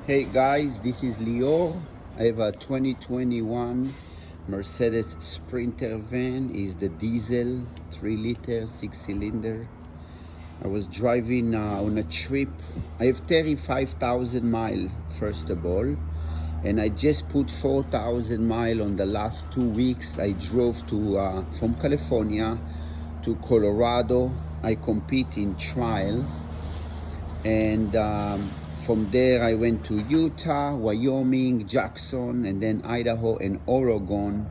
Hey guys, this is Leo. I have a 2021 Mercedes Sprinter van. Is the diesel 3 liter 6-cylinder. I was driving on a trip. I have 35,000 miles first of all, and I just put 4,000 miles on the last 2 weeks. I drove to from California to Colorado. I compete in trials, and from there I went to Utah, Wyoming, Jackson, and then Idaho and Oregon,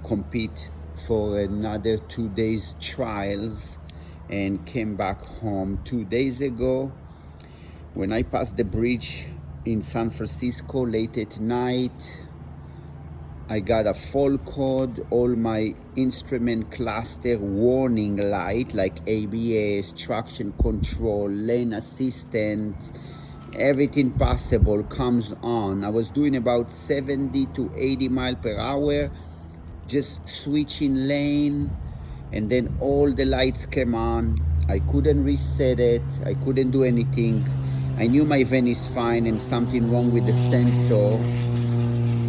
compete for another 2 days trials, and came back home 2 days ago. When I passed the bridge in San Francisco late at night, I got a fault code. All my instrument cluster warning light like ABS, traction control, lane assistant, everything possible comes on. I was doing about 70 to 80 miles per hour, just switching lane, and then all the lights came on. I couldn't reset it. I couldn't do anything. I knew my van is fine and something wrong with the sensor.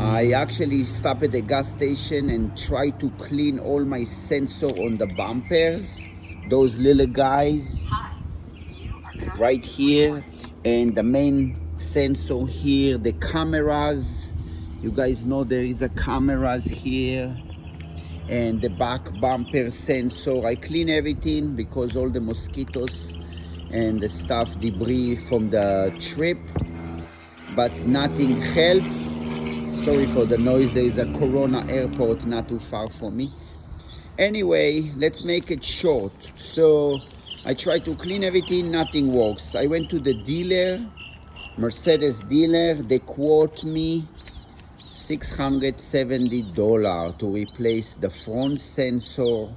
I actually stopped at the gas station and tried to clean all my sensor on the bumpers, those little guys right here, and the main sensor here, the cameras. You guys know there is a cameras here, and the back bumper sensor. I clean everything because all the mosquitoes and the stuff, debris from the trip, but nothing helped. Sorry for the noise. There is a Corona airport not too far from me. Anyway, let's make it short. So I tried to clean everything, nothing works. I went to the dealer, Mercedes dealer. They quote me $670 to replace the front sensor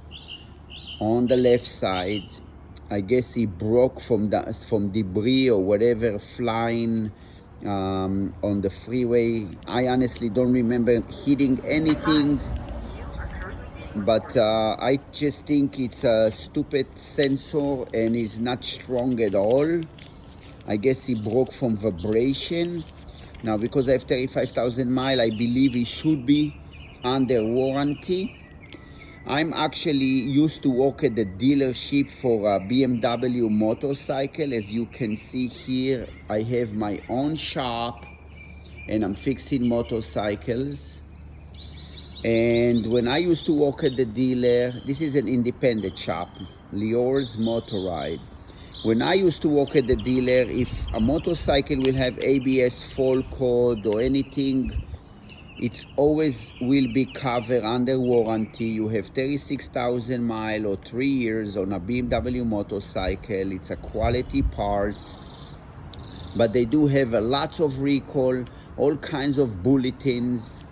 on the left side. I guess it broke from debris or whatever flying on the freeway. I honestly don't remember hitting anything, but I just think it's a stupid sensor and it's not strong at all. I guess it broke from vibration. Now, because I have 35,000 miles, I believe it should be under warranty. I'm actually used to work at the dealership for a BMW motorcycle. As you can see here, I have my own shop and I'm fixing motorcycles. And when I used to work at the dealer, this is an independent shop, Leor's Motor Ride. When I used to work at the dealer, if a motorcycle will have ABS fault code or anything, it always will be covered under warranty. You have 36,000 miles or 3 years on a BMW motorcycle. It's a quality parts, but they do have lots of recall, all kinds of bulletins,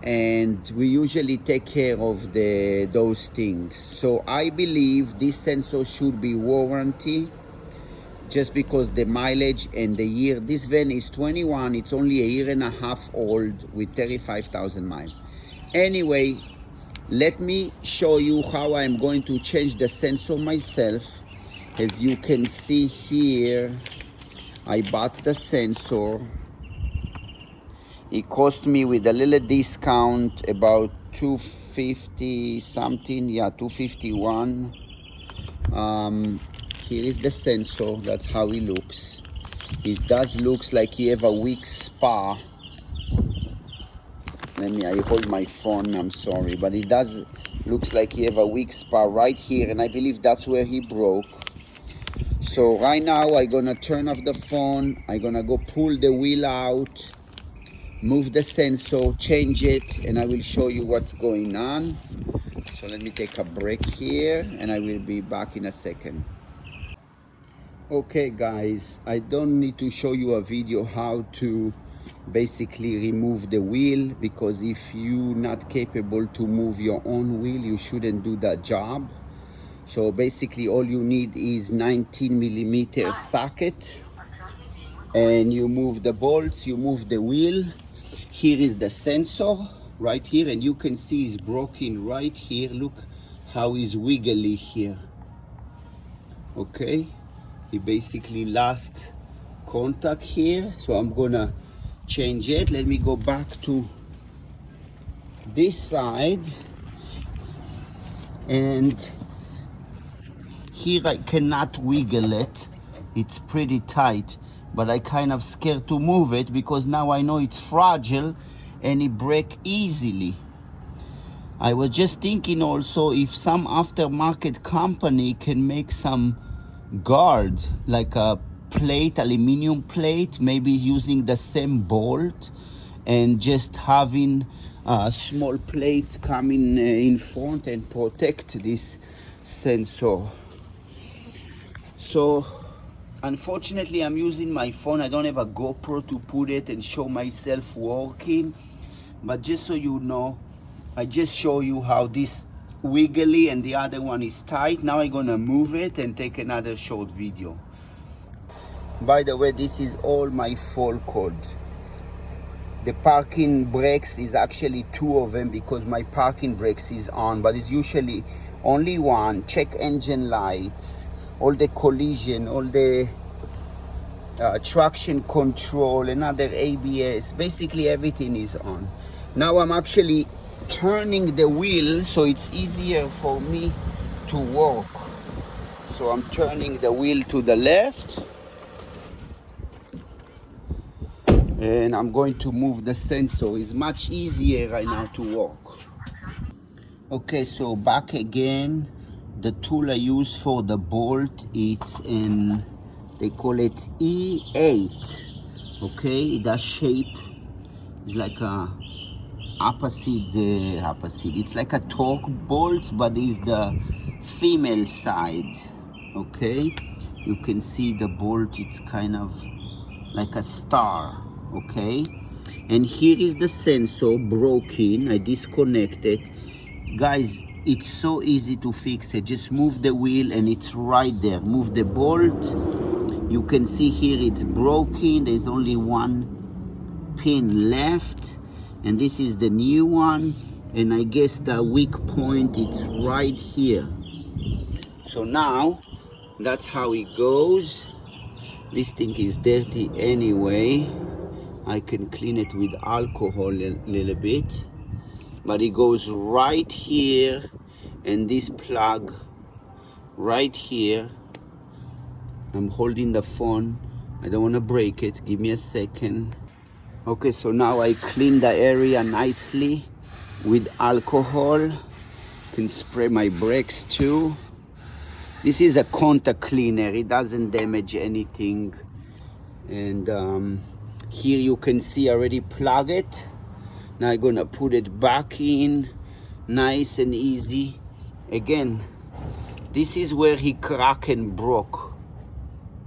and we usually take care of those things. So I believe this sensor should be warranty, just because the mileage and the year. This van is 21, it's only a year and a half old with 35,000 miles. Anyway, let me show you how I'm going to change the sensor myself. As you can see here, I bought the sensor. It cost me, with a little discount, about $250 something, yeah, $251. Here is the sensor. That's how it looks. It does looks like you have a weak spot. I hold my phone, I'm sorry, but it does looks like you have a weak spot right here, and I believe that's where he broke. So right now I'm gonna turn off the phone. I'm gonna go pull the wheel out, move the sensor, change it, and I will show you what's going on. So let me take a break here, and I will be back in a second. Okay guys, I don't need to show you a video how to basically remove the wheel, because if you're not capable to move your own wheel, you shouldn't do that job. So basically all you need is 19mm socket, and you move the bolts, you move the wheel. Here is the sensor right here, and you can see it's broken right here. Look how it's wiggly here. Okay, it basically lost contact here, so I'm gonna change it. Let me go back to this side, and here I cannot wiggle it. It's pretty tight, but I kind of scared to move it because now I know it's fragile and it breaks easily. I was just thinking also if some aftermarket company can make some guard, like a plate, aluminum plate, maybe using the same bolt and just having a small plate coming in front and protect this sensor. So unfortunately I'm using my phone. I don't have a GoPro to put it and show myself working, but just so you know, I just show you how this wiggly and the other one is tight. Now I'm gonna move it and take another short video. By the way, this is all my fault code. The parking brakes is actually 2 of them because my parking brakes is on, but it's usually only one. Check engine lights, all the collision, all the traction control, another ABS, basically everything is on. Now I'm actually turning the wheel so it's easier for me to work. So I'm turning the wheel to the left, and I'm going to move the sensor. It's much easier right now to work. Okay, so back again. The tool I use for the bolt, it's in, they call it E8. Okay, it does shape, it's like a opposite. It's like a torque bolt, but it's the female side. Okay, you can see the bolt, it's kind of like a star. Okay, and here is the sensor broken. I disconnected. Guys, it's so easy to fix it. Just move the wheel and it's right there. Move the bolt. You can see here it's broken. There's only one pin left, and this is the new one, and I guess the weak point it's right here. So now that's how it goes. This thing is dirty anyway. I can clean it with alcohol a little bit, but it goes right here, and this plug right here. I'm holding the phone, I don't want to break it, give me a second. Okay, so now I clean the area nicely with alcohol. Can spray my brakes too. This is a contact cleaner, it doesn't damage anything. And here you can see I already plug it. Now I'm gonna put it back in, nice and easy. Again, this is where he cracked and broke.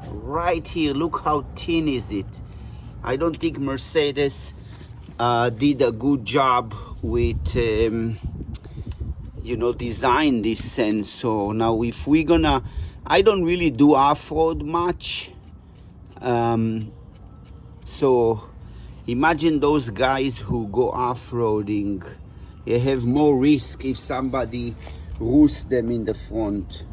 Right here, look how thin is it. I don't think Mercedes did a good job with design this sensor. Now if we're gonna, I don't really do off-road much, so imagine those guys who go off-roading, they have more risk if somebody roosts them in the front.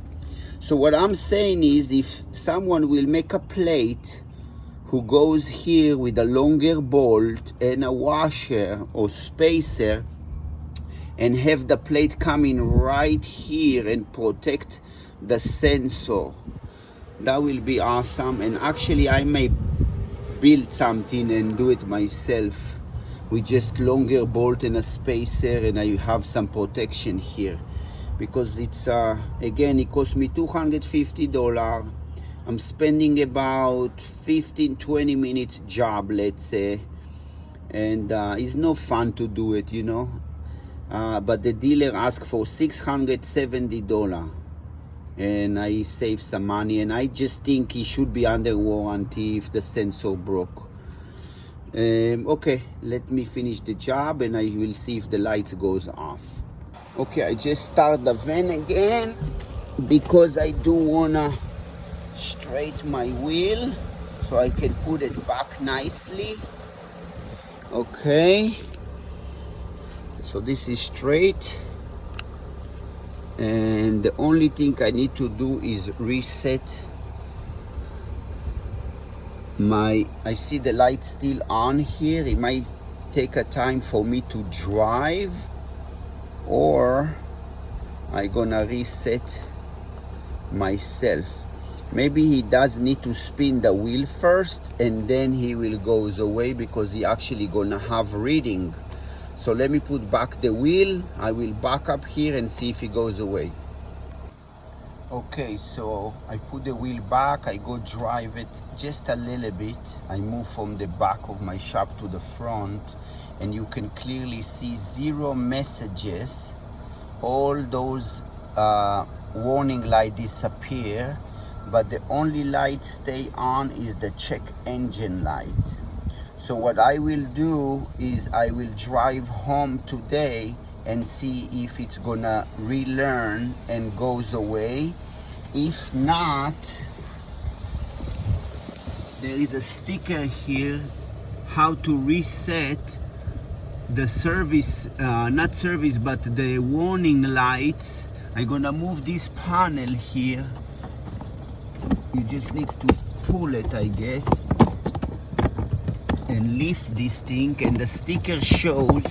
So what I'm saying is, if someone will make a plate who goes here with a longer bolt and a washer or spacer, and have the plate coming right here and protect the sensor, that will be awesome. And actually I may build something and do it myself with just longer bolt and a spacer, and I have some protection here, because it's again, it cost me $250. I'm spending about 15-20 minutes job, let's say, and it's no fun to do it, you know. But the dealer asked for $670, and I saved some money, and I just think it should be under warranty if the sensor broke. Okay, let me finish the job and I will see if the lights goes off. Okay, I just start the van again because I do wanna straighten my wheel so I can put it back nicely. Okay, so this is straight, and the only thing I need to do is reset I see the light still on here. It might take a time for me to drive, or I gonna reset myself. Maybe he does need to spin the wheel first and then he will goes away, because he actually gonna have reading. So let me put back the wheel. I will back up here and see if he goes away. Okay, so I put the wheel back. I go drive it just a little bit. I move from the back of my shop to the front, and you can clearly see 0 messages. All those warning light disappear, but the only light stay on is the check engine light. So what I will do is I will drive home today and see if it's gonna relearn and goes away. If not, there is a sticker here, how to reset the service, not service, but the warning lights. I'm gonna move this panel here. You just need to pull it, I guess, and lift this thing, and the sticker shows,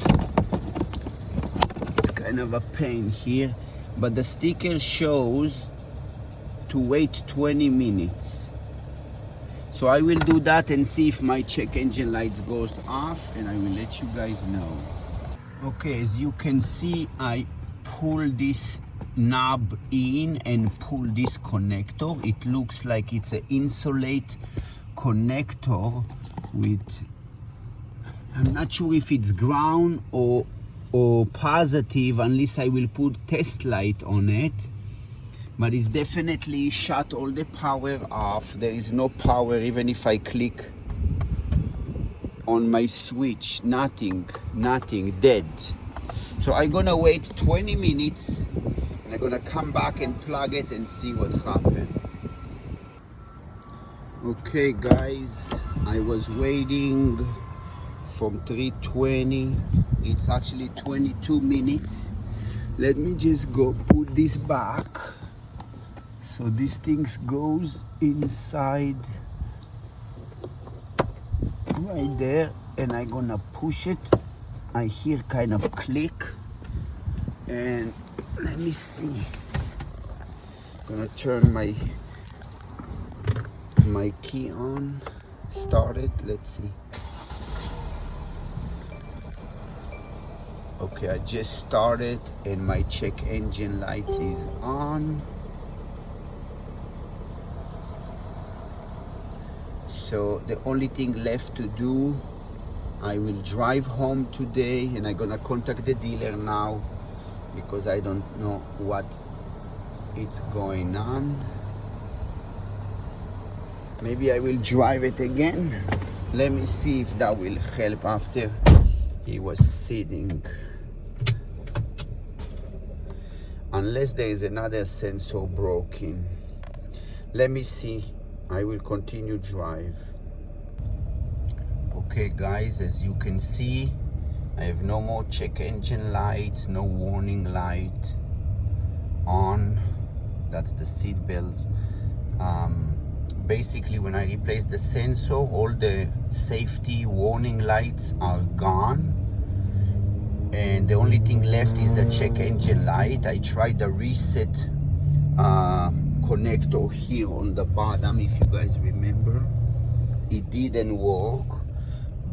it's kind of a pain here, but the sticker shows to wait 20 minutes. So I will do that and see if my check engine lights goes off, and I will let you guys know. Okay, as you can see, I pull this knob in and pull this connector. It looks like it's an insulate connector with, I'm not sure if it's ground or positive, unless I will put test light on it. But it's definitely shut all the power off. There is no power even if I click on my switch. Nothing, dead. So I'm gonna wait 20 minutes and I'm gonna come back and plug it and see what happened. Okay guys, I was waiting from 3:20. It's actually 22 minutes. Let me just go put this back. So this thing goes inside right there, and I'm gonna push it. I hear kind of click, and let me see. Gonna turn my key on, start it. Let's see. Okay, I just started and my check engine lights is on. So the only thing left to do, I will drive home today, and I'm gonna contact the dealer now because I don't know what is going on. Maybe I will drive it again. Let me see if that will help after he was sitting. Unless there is another sensor broken. Let me see. I will continue drive. Okay guys, as you can see, I have no more check engine lights, no warning light on. That's the seat belts. Basically, when I replace the sensor, all the safety warning lights are gone, and the only thing left is the check engine light. I tried the reset connector here on the bottom, if you guys remember. It didn't work,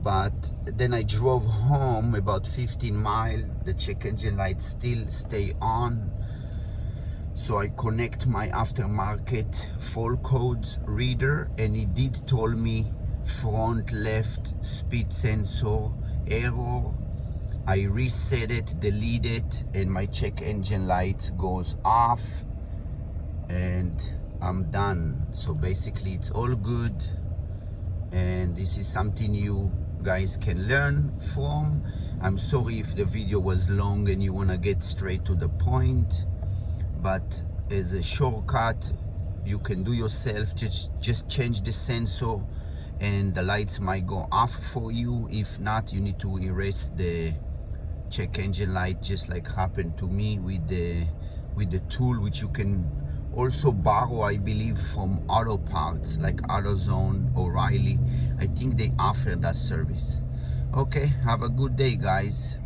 but then I drove home about 15 miles. The check engine light still stay on, so I connect my aftermarket fault codes reader, and it did tell me front left speed sensor error. I reset it, delete it, and my check engine light goes off, and I'm done. So basically it's all good, and this is something you guys can learn from. I'm sorry if the video was long and you want to get straight to the point, but as a shortcut you can do yourself. Just change the sensor and the lights might go off for you. If not, you need to erase the check engine light, just like happened to me with the tool, which you can also borrow, I believe, from auto parts like AutoZone, O'Reilly. I think they offer that service. Okay, have a good day, guys.